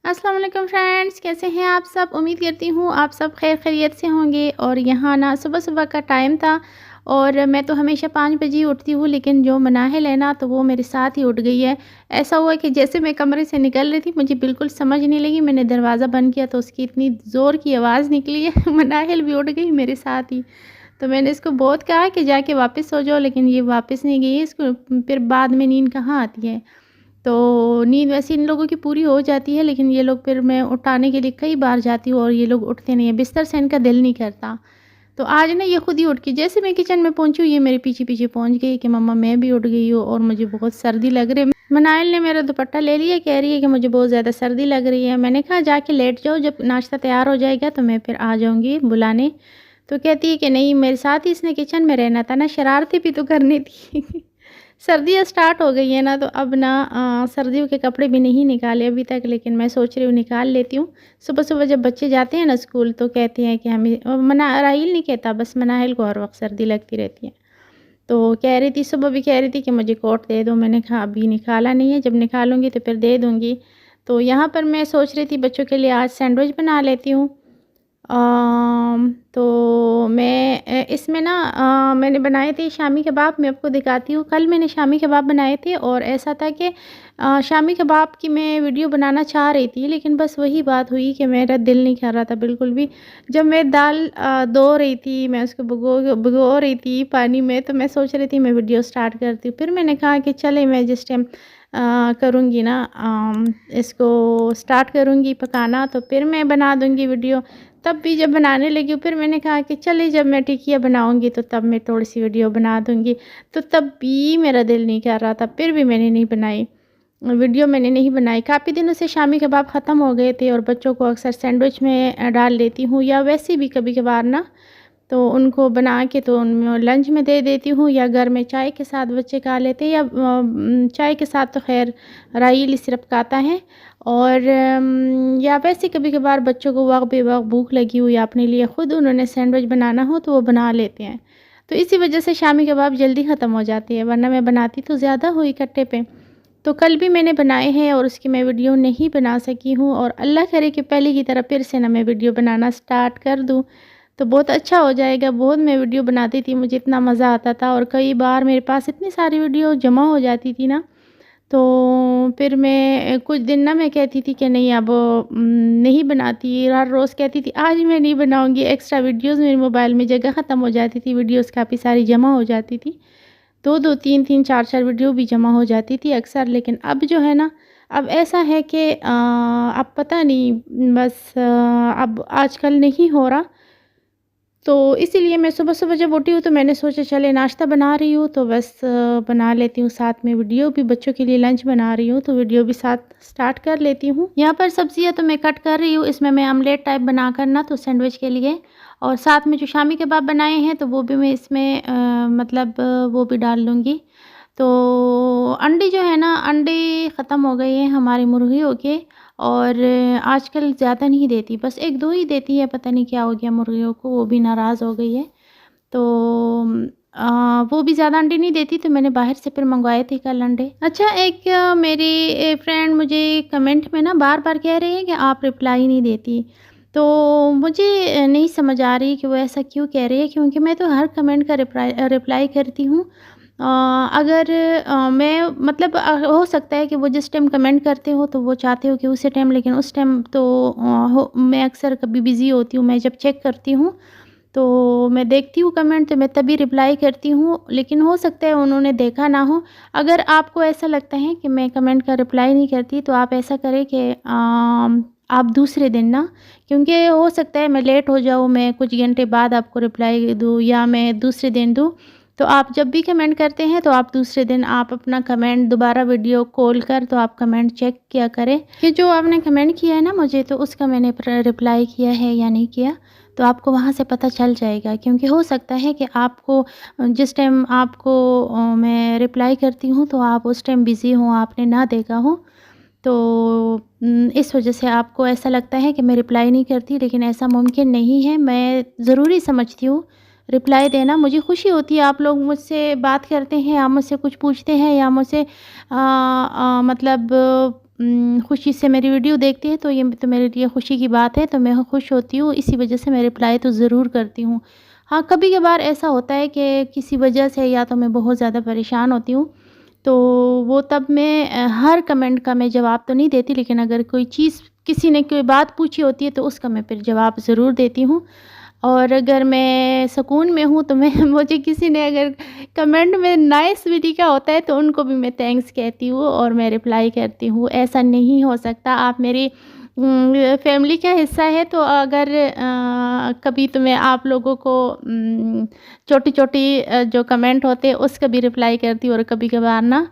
अस्सलाम वालेकुम फ्रेंड्स, कैसे हैं आप सब। उम्मीद करती हूँ आप सब खैर खैरियत से होंगे। और यहाँ ना सुबह सुबह का टाइम था और मैं तो हमेशा 5 बजे ही उठती हूँ, लेकिन जो मनाहिल है ना तो वो मेरे साथ ही उठ गई है। ऐसा हुआ कि जैसे मैं कमरे से निकल रही थी मुझे बिल्कुल समझ नहीं लगी, मैंने दरवाज़ा बंद किया तो उसकी इतनी ज़ोर की आवाज़ निकली है मनाहिल भी उठ गई मेरे साथ ही। तो मैंने इसको बहुत कहा कि जाके वापस सो जाओ, लेकिन ये वापस नहीं गई। इसको फिर बाद में नींद कहाँ आती है। तो नींद वैसे इन लोगों की पूरी हो जाती है, लेकिन ये लोग फिर मैं उठाने के लिए कई बार जाती हूँ और ये लोग उठते नहीं हैं, बिस्तर से इनका दिल नहीं करता। तो आज ना ये खुद ही उठ के जैसे मैं किचन में पहुंची हूँ ये मेरे पीछे पीछे पहुंच गई कि मम्मा मैं भी उठ गई हूँ और मुझे बहुत सर्दी लग रही है। मनाइल ने मेरा दुपट्टा ले लिया, कह रही है कि मुझे बहुत ज़्यादा सर्दी लग रही है। मैंने कहा जाके लेट जाओ, जब नाश्ता तैयार हो जाएगा तो मैं फिर आ जाऊँगी बुलाने। तो कहती है कि नहीं, मेरे साथ ही इसने किचन में रहना था ना, शरारतें भी तो करनी थी सर्दियाँ स्टार्ट हो गई है ना, तो अब ना सर्दियों के कपड़े भी नहीं निकाले अभी तक, लेकिन मैं सोच रही हूँ निकाल लेती हूँ। सुबह सुबह जब बच्चे जाते हैं ना स्कूल तो कहते हैं कि हमें मना राहील नहीं कहता, बस मनाहिल को हर वक्त सर्दी लगती रहती है। तो कह रही थी, सुबह भी कह रही थी कि मुझे कोट दे दो। मैंने कहा अभी निकाला नहीं है, जब निकालूंगी तो फिर दे दूँगी। तो यहाँ पर मैं सोच रही थी बच्चों के लिए आज सैंडविच बना लेती हूँ। तो मैं इसमें ना मैंने बनाए थे शामी कबाब, मैं आपको दिखाती हूँ। कल मैंने शामी कबाब बनाए थे और ऐसा था कि शामी कबाब की मैं वीडियो बनाना चाह रही थी, लेकिन बस वही बात हुई कि मेरा दिल नहीं कर रहा था बिल्कुल भी। जब मैं दाल धो रही थी, मैं उसको भिगो रही थी पानी में, तो मैं सोच रही थी मैं वीडियो स्टार्ट करती हूँ। फिर मैंने कहा कि चले मैं जिस टाइम करूँगी ना इसको स्टार्ट करूँगी पकाना तो फिर मैं बना दूँगी वीडियो। तब भी जब बनाने लगी हूँ फिर मैंने कहा कि चलिए जब मैं टिकिया बनाऊँगी तो तब मैं थोड़ी सी वीडियो बना दूँगी। तो तब भी मेरा दिल नहीं कर रहा था, फिर भी मैंने नहीं बनाई वीडियो, मैंने नहीं बनाई। काफ़ी दिनों से शामी कबाब ख़त्म हो गए थे और बच्चों को अक्सर सैंडविच में डाल देती हूँ या वैसे भी कभी कभार ना, तो उनको बना के तो उनमें लंच में दे देती हूँ या घर में चाय के साथ बच्चे खा लेते हैं। या चाय के साथ तो खैर राईल सिर्फ खाता है। और या वैसे कभी कभार बच्चों को वक्त बेवक्त भूख लगी हो या अपने लिए ख़ुद उन्होंने सैंडविच बनाना हो तो वो बना लेते हैं। तो इसी वजह से शामी कबाब जल्दी ख़त्म हो जाते हैं, वरना मैं बनाती तो ज़्यादा हुई इकट्ठे पे। तो कल भी मैंने बनाए हैं और उसकी मैं वीडियो नहीं बना सकी हूँ, और अल्लाह करे कि पहले की तरह फिर से ना मैं वीडियो बनाना स्टार्ट कर दूँ तो बहुत अच्छा हो जाएगा। बहुत मैं वीडियो बनाती थी, मुझे इतना मज़ा आता था और कई बार मेरे पास इतनी सारी वीडियो जमा हो जाती थी ना, तो फिर मैं कुछ दिन ना मैं कहती थी कि नहीं अब नहीं बनाती। हर रोज़ कहती थी आज मैं नहीं बनाऊंगी, एक्स्ट्रा वीडियोस मेरे मोबाइल में जगह ख़त्म हो जाती थी, वीडियोस काफ़ी सारी जमा हो जाती थी, दो दो तीन तीन चार चार वीडियो भी जमा हो जाती थी अक्सर। लेकिन अब जो है ना, अब ऐसा है कि अब पता नहीं बस अब आजकल नहीं हो रहा। तो इसीलिए मैं सुबह सुबह जब उठी हूँ तो मैंने सोचा चले नाश्ता बना रही हूँ तो बस बना लेती हूँ, साथ में वीडियो भी, बच्चों के लिए लंच बना रही हूँ तो वीडियो भी साथ स्टार्ट कर लेती हूँ। यहाँ पर सब्जियाँ तो मैं कट कर रही हूँ, इसमें मैं आमलेट टाइप बना कर ना तो सैंडविच के लिए, और साथ में जो शामी कबाब बनाए हैं तो वो भी मैं इसमें मतलब वो भी डाल लूँगी। तो अंडे जो है ना, अंडे ख़त्म हो गए हैं हमारी मुर्गियों के, और आजकल ज़्यादा नहीं देती, बस 1-2 ही देती है, पता नहीं क्या हो गया मुर्गियों को, वो भी नाराज़ हो गई है। तो वो भी ज़्यादा अंडे नहीं देती तो मैंने बाहर से फिर मंगवाए थे कल अंडे। अच्छा, एक मेरी फ्रेंड मुझे कमेंट में ना बार-बार कह रहे हैं कि आप रिप्लाई नहीं देती। तो मुझे नहीं समझ आ रही कि वो ऐसा क्यों कह रही है, क्योंकि मैं तो हर कमेंट का रिप्लाई करती हूँ। अगर मैं मतलब हो सकता है कि वो जिस टाइम कमेंट करते हो तो वो चाहते हो कि उसी टाइम, लेकिन उस टाइम तो मैं अक्सर कभी बिज़ी होती हूँ। मैं जब चेक करती हूँ तो मैं देखती हूँ कमेंट तो मैं तभी रिप्लाई करती हूँ, लेकिन हो सकता है उन्होंने देखा ना हो। अगर आपको ऐसा लगता है कि मैं कमेंट का रिप्लाई नहीं करती तो आप ऐसा करें कि आप दूसरे दिन ना, क्योंकि हो सकता है मैं लेट हो जाऊँ, मैं कुछ घंटे बाद आपको रिप्लाई दूँ या मैं दूसरे दिन दूँ। तो आप जब भी कमेंट करते हैं तो आप दूसरे दिन आप अपना कमेंट दोबारा वीडियो कॉल कर तो आप कमेंट चेक किया करें कि जो आपने कमेंट किया है ना मुझे, तो उसका मैंने रिप्लाई किया है या नहीं किया। तो आपको वहाँ से पता चल जाएगा, क्योंकि हो सकता है कि आपको जिस टाइम आपको मैं रिप्लाई करती हूँ तो आप उस टाइम बिज़ी हों, आपने ना देखा हो। तो इस वजह से आपको ऐसा लगता है कि मैं रिप्लाई नहीं करती, लेकिन ऐसा मुमकिन नहीं है। मैं ज़रूरी समझती हूँ, रिप्लाई देना। मुझे खुशी होती है आप लोग मुझसे बात करते हैं या मुझसे कुछ पूछते हैं या मुझसे मतलब खुशी से मेरी वीडियो देखते हैं, तो ये तो मेरे लिए खुशी की बात है, तो मैं खुश होती हूँ, इसी वजह से मैं रिप्लाई तो ज़रूर करती हूँ। हाँ, कभी-कभार ऐसा होता है कि किसी वजह से या तो मैं बहुत ज़्यादा परेशान होती हूँ, तो वो तब मैं हर कमेंट का मैं जवाब तो नहीं देती, लेकिन अगर कोई चीज़ किसी ने कोई बात पूछी होती है तो उसका मैं फिर जवाब ज़रूर देती हूँ। और अगर मैं सुकून में हूँ तो मैं मुझे किसी ने अगर कमेंट में नाइस भी लिखा होता है तो उनको भी मैं थैंक्स कहती हूँ और मैं रिप्लाई करती हूँ। ऐसा नहीं हो सकता, आप मेरी फैमिली का हिस्सा है, तो अगर कभी तो मैं आप लोगों को छोटी-छोटी जो कमेंट होते हैं उसका भी रिप्लाई करती हूँ और कभी-कभार ना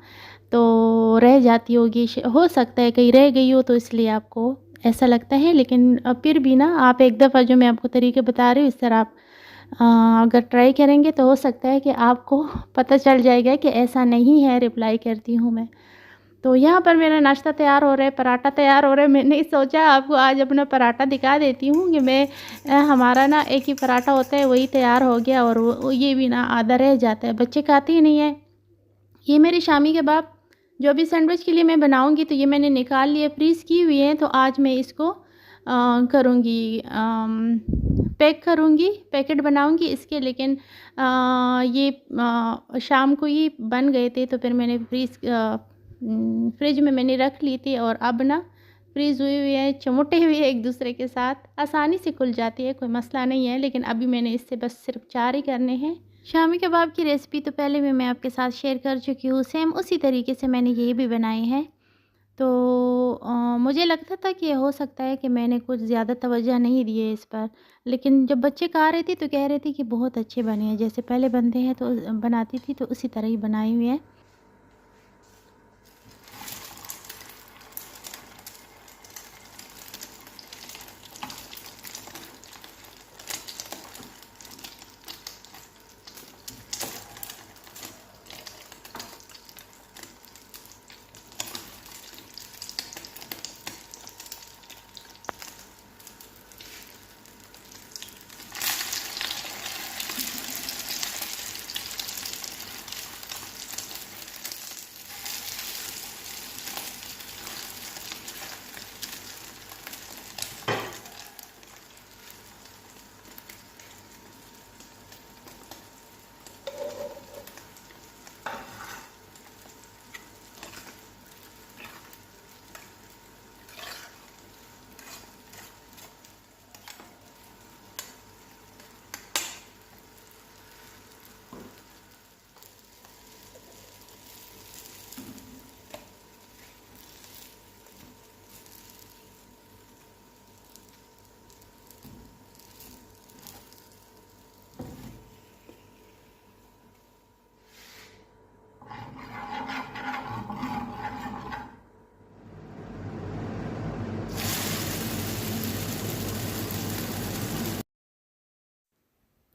तो रह जाती होगी, हो सकता है कहीं रह गई हो तो इसलिए आपको ऐसा लगता है, लेकिन फिर भी ना आप एक दफ़ा जो मैं आपको तरीके बता रही हूँ इस तरह आप अगर ट्राई करेंगे तो हो सकता है कि आपको पता चल जाएगा कि ऐसा नहीं है, रिप्लाई करती हूँ मैं। तो यहाँ पर मेरा नाश्ता तैयार हो रहा है, पराठा तैयार हो रहा है। मैंने सोचा आपको आज अपना पराठा दिखा देती हूँ कि मैं हमारा ना एक ही पराठा होता है वही तैयार हो गया और वो ये भी ना आधा रह जाता है, बच्चे खाते ही नहीं हैं। ये मेरे शामी कबाब जो अभी सैंडविच के लिए मैं बनाऊँगी तो ये मैंने निकाल लिए, फ्रीज़ की हुई है, तो आज मैं इसको करूँगी पैक करूँगी, पैकेट बनाऊँगी इसके, लेकिन ये शाम को ही बन गए थे तो फिर मैंने फ्रिज में मैंने रख ली थी और अब ना फ्रीज़ हुए हुए हैं, चमोटे हुए हैं एक दूसरे के साथ, आसानी से खुल जाती है, कोई मसला नहीं है, लेकिन अभी मैंने इससे बस सिर्फ 4 ही करने हैं। शामी कबाब की रेसिपी तो पहले भी मैं आपके साथ शेयर कर चुकी हूँ, सेम उसी तरीके से मैंने ये भी बनाए हैं। तो मुझे लगता था कि हो सकता है कि मैंने कुछ ज़्यादा तवज्जो नहीं दी है इस पर, लेकिन जब बच्चे खा रहे थे तो कह रहे थे कि बहुत अच्छे बने हैं, जैसे पहले बनते हैं तो बनाती थी तो उसी तरह ही बनाए हुए हैं।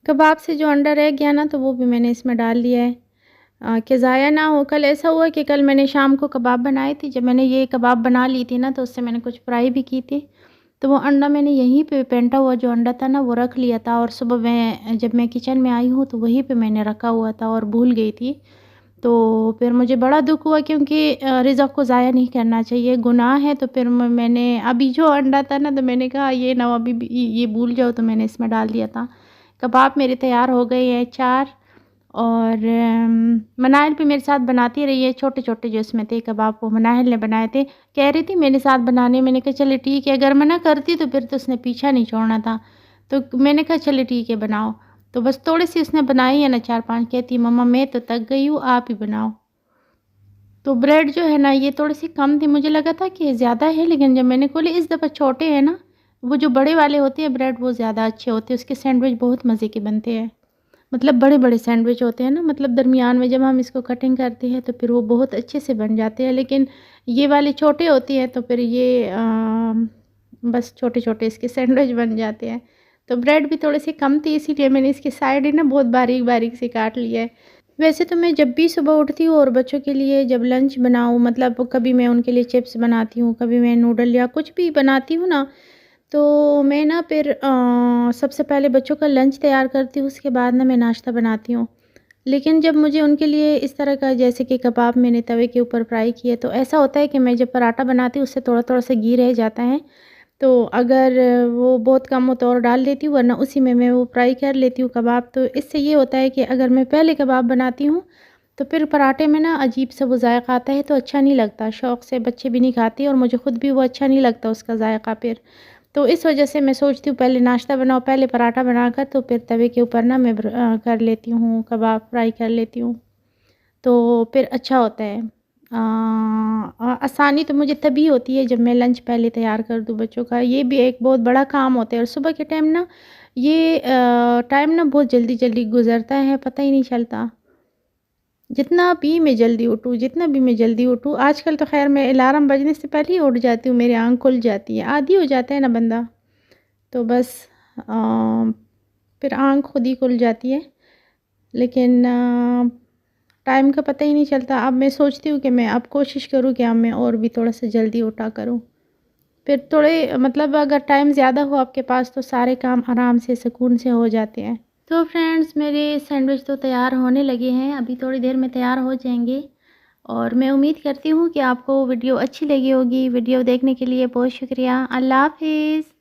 कबाब से जो अंडा रह गया ना तो वो भी मैंने इसमें डाल लिया है कि ज़ाया ना हो। कल ऐसा हुआ कि कल मैंने शाम को कबाब बनाए थे, जब मैंने ये कबाब बना ली थी ना तो उससे मैंने कुछ फ्राई भी की थी, तो वो अंडा मैंने यहीं पे फेंटा हुआ जो अंडा था ना वो रख लिया था और सुबह मैं जब मैं किचन में आई हूँ तो वहीं पे मैंने रखा हुआ था और भूल गई थी। तो फिर मुझे बड़ा दुःख हुआ क्योंकि रिज़्क़ को ज़ाया नहीं करना चाहिए, गुनाह है। तो फिर मैंने अभी जो अंडा था ना तो मैंने कहा ये ना अभी भी ये भूल जाओ, तो मैंने इसमें डाल दिया था। कबाब मेरे तैयार हो गए हैं 4 और मनाहिल भी मेरे साथ बनाती रही है, छोटे-छोटे जो इसमें थे कबाब वो मनाहिल ने बनाए थे। कह रही थी मेरे साथ बनाने, मैंने कहा चलिए ठीक है, अगर मना करती तो फिर तो उसने पीछा नहीं छोड़ना था। तो मैंने कहा चलिए ठीक है बनाओ, तो बस थोड़ी-सी उसने बनाई है ना 4-5, कहती मम्मा मैं तो थक गई हूँ, आप ही बनाओ। तो ब्रेड जो है ना ये थोड़ी-सी कम थी, मुझे लगा था कि ज़्यादा है, लेकिन जब मैंने खोली इस दफ़ा छोटे हैं ना, वो जो बड़े वाले होते हैं ब्रेड वो ज़्यादा अच्छे होते हैं, उसके सैंडविच बहुत मज़े के बनते हैं। मतलब बड़े-बड़े सैंडविच होते हैं ना, मतलब दरमियान में जब हम इसको कटिंग करते हैं तो फिर वो बहुत अच्छे से बन जाते हैं, लेकिन ये वाले छोटे होती हैं तो फिर ये बस छोटे-छोटे इसके सैंडविच बन जाते हैं। तो ब्रेड भी थोड़ी-सी कम थी इसीलिए मैंने इसकी साइड ही ना बहुत बारीक-बारीक से काट लिया है। वैसे तो मैं जब भी सुबह उठती हूँ और बच्चों के लिए जब लंच बनाऊँ, मतलब कभी मैं उनके लिए चिप्स बनाती हूँ, कभी मैं नूडल या कुछ भी बनाती हूँ ना, तो मैं ना फिर सबसे पहले बच्चों का लंच तैयार करती हूँ, उसके बाद ना मैं नाश्ता बनाती हूँ। लेकिन जब मुझे उनके लिए इस तरह का जैसे कि कबाब मैंने तवे के ऊपर फ्राई किए, तो ऐसा होता है कि मैं जब पराठा बनाती हूँ उससे थोड़ा-थोड़ा सा घी रह जाता है। तो अगर वो बहुत कम हो तो और डाल देती हूँ, वरना उसी में मैं वो फ्राई कर लेती हूँ कबाब। तो इससे ये होता है कि अगर मैं पहले कबाब बनाती हूँ तो फिर पराठे में ना अजीब सा वो जायका आता है, तो अच्छा नहीं लगता। शौक़ से बच्चे भी नहीं खाते और मुझे खुद भी वो अच्छा नहीं लगता उसका जायका फिर। तो इस वजह से मैं सोचती हूँ पहले नाश्ता बनाओ, पहले पराठा बनाकर तो फिर तवे के ऊपर ना मैं कर लेती हूँ कबाब फ्राई कर लेती हूँ। तो फिर अच्छा होता है। आसानी तो मुझे तभी होती है जब मैं लंच पहले तैयार कर दूँ बच्चों का। ये भी एक बहुत बड़ा काम होता है और सुबह के टाइम ना ये टाइम ना बहुत जल्दी-जल्दी गुज़रता है, पता ही नहीं चलता। जितना भी मैं जल्दी उठूँ, आजकल तो ख़ैर मैं अलार्म बजने से पहले ही उठ जाती हूँ, मेरी आँख खुल जाती है। आदी हो जाता है ना बंदा, तो बस अ, फिर आँख खुद ही खुल जाती है। लेकिन टाइम का पता ही नहीं चलता। अब मैं सोचती हूँ कि मैं अब कोशिश करूँ कि अब मैं और भी थोड़ा-सा जल्दी उठा करूँ। फिर थोड़े मतलब अगर टाइम ज़्यादा हो आपके पास तो सारे काम आराम से सुकून से हो जाते हैं। तो फ्रेंड्स, मेरे सैंडविच तो तैयार होने लगे हैं, अभी थोड़ी देर में तैयार हो जाएँगे और मैं उम्मीद करती हूँ कि आपको वीडियो अच्छी लगी होगी। वीडियो देखने के लिए बहुत शुक्रिया। अल्लाह हाफ़िज़।